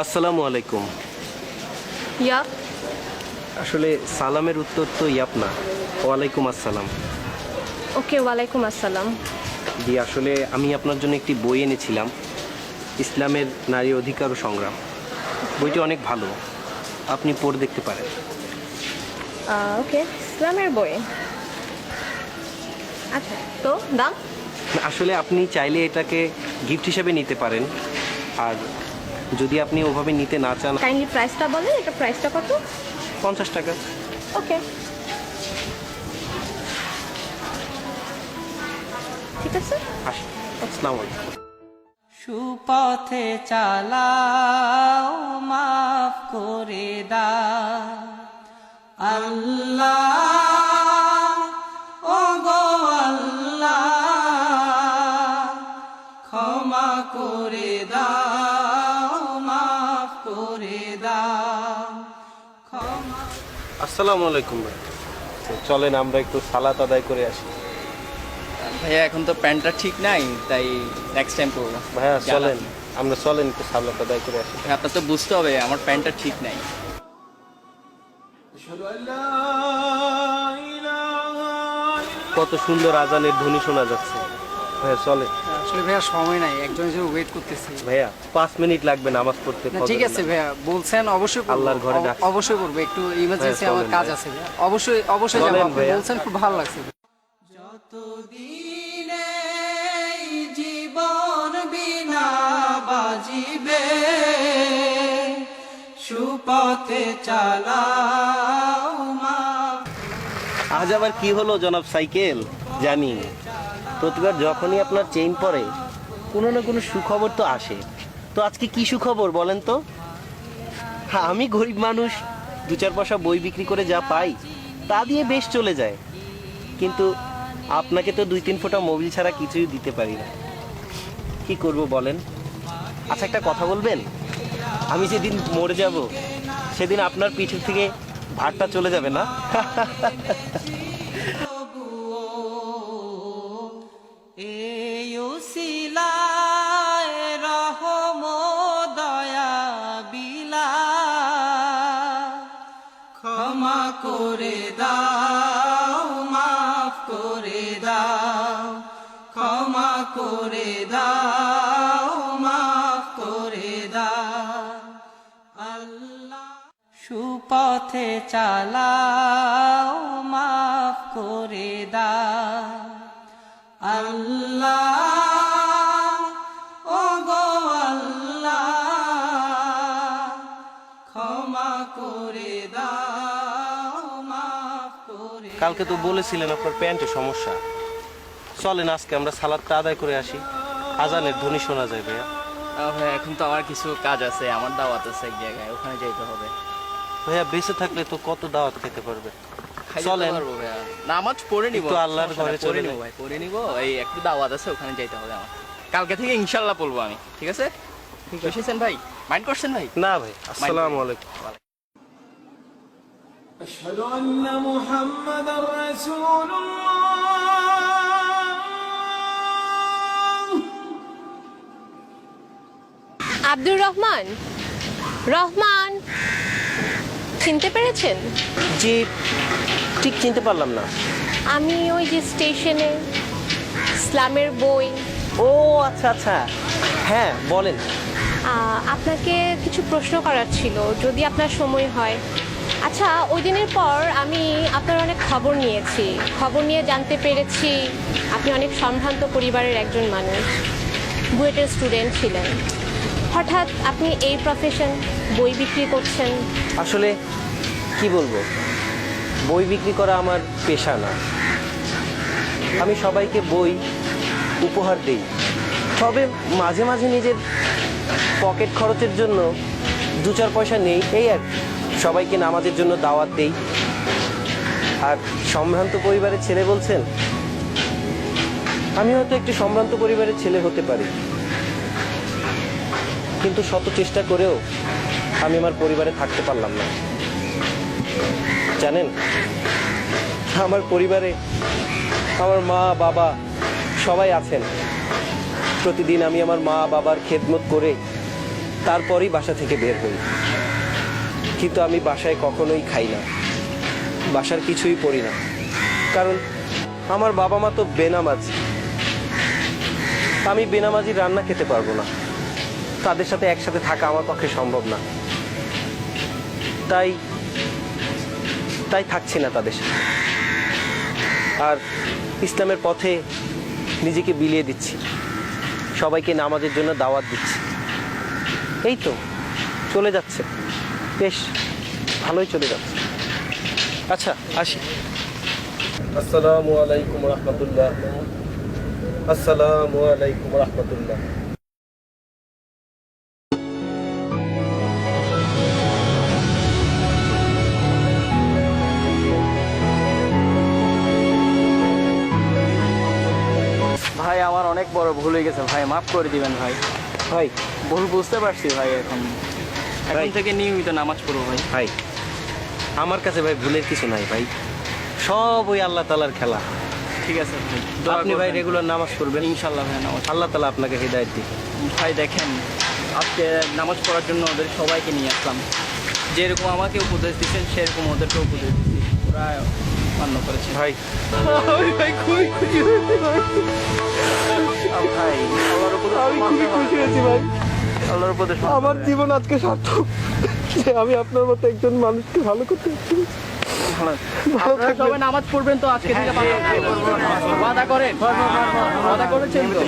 আসসালামু আলাইকুম। ইয়াপ। আসলে সালামের উত্তর তো ইয়াপ না, ওয়ালাইকুম আসসালাম। ওকে, ওয়ালাইকুম আসসালাম। জি, আসলে আমি আপনার জন্য একটি বই এনেছিলাম, ইসলামের নারী অধিকার ও সংগ্রাম। বইটি অনেক ভালো, আপনি পড়ে দেখতে পারেন। ওকে, ইসলামের বই। আচ্ছা, তো দাম? আসলে আপনি চাইলে এটাকে গিফট হিসেবে নিতে পারেন, আর যদি আপনি ওভাবে নিতে না চান, কাইন্ডলি প্রাইসটা বলেন, এটা প্রাইসটা কত? 50 টাকা। ওকে, ঠিক আছে। আসসালামু আলাইকুম। সুপথে চালাও, মাফ করে দাও আল্লাহ, ও গো আল্লাহ, ক্ষমা করে দাও, মাফ করে দাও, ক্ষমা। আসসালামু আলাইকুম ভাই, চলেন আমরা একটু সালাত আদায় করে আসি। ভাইয়া এখন তো প্যান্টটা ঠিক নাই, তাই নেক্সট টাইম করবো। ভাইয়া চলেন, আমরা চলেন একটু সালাত আদায় করে আসি। আপনার তো বুঝতে হবে আমার প্যান্টটা ঠিক নাই। কত সুন্দর আজানের ধ্বনি শোনা যাচ্ছে। ভাইয়া চলে। আসলে ভাইয়া সময় নাই, একজন হিসেবে ওয়েট করতেছি। ভাইয়া 5 মিনিট লাগবে নামাজ পড়তে। না, ঠিক আছে ভাইয়া, বলছেন অবশ্যই করবো। আল্লাহর ঘরে ডাকছি। অবশ্যই করবো, একটু ইমার্জেন্সি হ্যাঁ, আমার চলেন কাজ ভাইয়া। আছে ভাইয়া। অবশ্যই অবশ্যই চলেন যাবো, আপনি ভাইয়া। বলছেন খুব ভালো লাগছে। যতদিনে জীবন বিনা বাজিবে, সুপথে চালাও মা। আজ আবার কি হলো জনাব সাইকেল? জানি প্রতিবার যখনই আপনার চেইন পরে কোনো না কোনো সুখবর তো আসে, তো আজকে কি সুখবর বলেন তো? হ্যাঁ, আমি গরিব মানুষ, 2-4 পয়সা বই বিক্রি করে যা পাই তা দিয়ে বেশ চলে যায়, কিন্তু আপনাকে তো 2-3 ফোঁটা মোবিল ছাড়া কিছুই দিতে পারি না। কি করব বলেন? আচ্ছা, একটা কথা বলবেন, আমি যেদিন মরে যাব সেদিন আপনার পিঠের থেকে ভারটা চলে যাবে না? এই উসিলায় রহম দয়া বিলা, ক্ষমা করে দাও, মাফ করে দাও, ক্ষমা করে দাও, মাফ করে দাও আল্লাহ। সুপথে চালাও, মাফ করে দাও আল্লাহ, ও গো আল্লাহ, ক্ষমা করে দাও, মাফ করে। কালকে তো বলেছিলেন আপনার প্যান্টে সমস্যা। চলেন আজকে আমরা সালাদটা আদায় করে আসি, আজানের ধ্বনি শোনা যায়। ভাইয়া ভাইয়া এখন তো আমার কিছু কাজ আছে, আমার দাওয়াত আছে এক জায়গায়, ওখানে যাইতে হবে। ভাইয়া বেঁচে থাকলে তো কত দাওয়াত খেতে পারবে। খাইতে চলেন। পারবো ভাইয়া, নামাজ পড়ে নিবো, একটু আল্লাহর সমস্যা নাই, ঘরে চলে পড়ে যাই। নিবো ভাই, পড়ে নিবো। এই একটু দাওয়াত আছে, ওখানে যাইতে হবে আমার। কালকে থেকে ইনশাল্লাহ পড়বো আমি, ঠিক আছে? এসেছেন ভাই, মাইন্ড করছেন ভাই? না ভাই, আসসালামু আলাইকুম। أشهد أن محمدا رسول الله. আব্দুর রহমান, রহমান, চিনতে পেরেছেন? জি, ঠিক চিনতে পারলাম না। আমি ওই যে স্টেশনে ইসলামের বই। ও আচ্ছা আচ্ছা, হ্যাঁ বলেন। আপনাকে কিছু প্রশ্ন করার ছিল, যদি আপনার সময় হয়। আচ্ছা, ওই দিনের পর আমি আপনার অনেক খবর নিয়েছি, খবর নিয়ে জানতে পেরেছি আপনি অনেক সম্ভ্রান্ত পরিবারের একজন মানুষ, বুয়েটের স্টুডেন্ট ছিলেন। হঠাৎ আপনি এই প্রফেশন, বই বিক্রি করছেন। আসলে কি বলবো, বই বিক্রি করা আমার পেশা না। আমি সবাইকে বই উপহার দিই, তবে মাঝে মাঝে নিজের পকেট খরচের জন্য 2-4 পয়সা নেই, এই আর কি। সবাইকে নামাজের জন্য দাওয়াত দেই। আর সম্ভ্রান্ত পরিবারের ছেলে বলছেন, আমি হয়তো একটি সম্ভ্রান্ত পরিবারের ছেলে হতে পারি, কিন্তু শত চেষ্টা করেও আমি আমার পরিবারে থাকতে পারলাম না। জানেন, আমার পরিবারে আমার মা বাবা সবাই আছেন। প্রতিদিন আমি আমার মা বাবার খেদমত করে তারপরই বাসা থেকে বের হই। কিন্তু আমি বাসায় কখনোই খাই না, বাসার কিছুই পড়ি না, কারণ আমার বাবা মা তো বেনামাজি। আমি বেনামাজি রান্না খেতে পারবো না, তাদের সাথে একসাথে থাকা আমার পক্ষে সম্ভব না। তাই তাই থাকছি না তাদের সাথে, আর ইসলামের পথে নিজেকে বিলিয়ে দিচ্ছি, সবাইকে নামাজের জন্য দাওয়াত দিচ্ছি। এই তো চলে যাচ্ছে, বেশ ভালোই চলে যাচ্ছে। আচ্ছা আসি। আসসালামু আলাইকুম রহমতুল্লাহ। আসসালামু আলাইকুম রহমতুল্লাহ। ভাই আমার অনেক বড় ভুল হয়ে গেছে ভাই, মাফ করে দিবেন ভাই। ভাই ভুল বুঝতে পারছি ভাই, এখন ভাই। থেকে নিয়মিত নামাজ পড়বো ভাই। ভাই আমার কাছে ভাই ভুলের কিছু নাই ভাই, সব ওই আল্লাহ তাআলার খেলা। ঠিক আছে ভাই, দোয়া আপনি ভাই করবেন। রেগুলার নামাজ পড়বেন, ইনশাল্লাহ ভাই নামাজ। আল্লাহ তাআলা আপনাকে হিদায়াত দিন। ভাই দেখেন, আজকে নামাজ পড়ার জন্য ওদের সবাইকে নিয়ে আসলাম, যেরকম আমাকে উপদেশ দিচ্ছেন সেরকম ওদেরকে উপদেশ দিচ্ছি, ওরা মান্য করেছে। ভাই ভাই খুবই খুশি হয়েছি ভাই, ভাই আল্লাহর উপদেশ আমি খুবই খুশি হয়েছি ভাই। আল্লাহর উপদেশ আমার জীবন আজকে সার্থক যে আমি আপনার মতো একজন মানুষকে ভালো করতে পারছি। আপনারা সবাই নামাজ পড়বেন তো আজকে থেকে? ওয়াদা করেন, ওয়াদা করেছেন তো?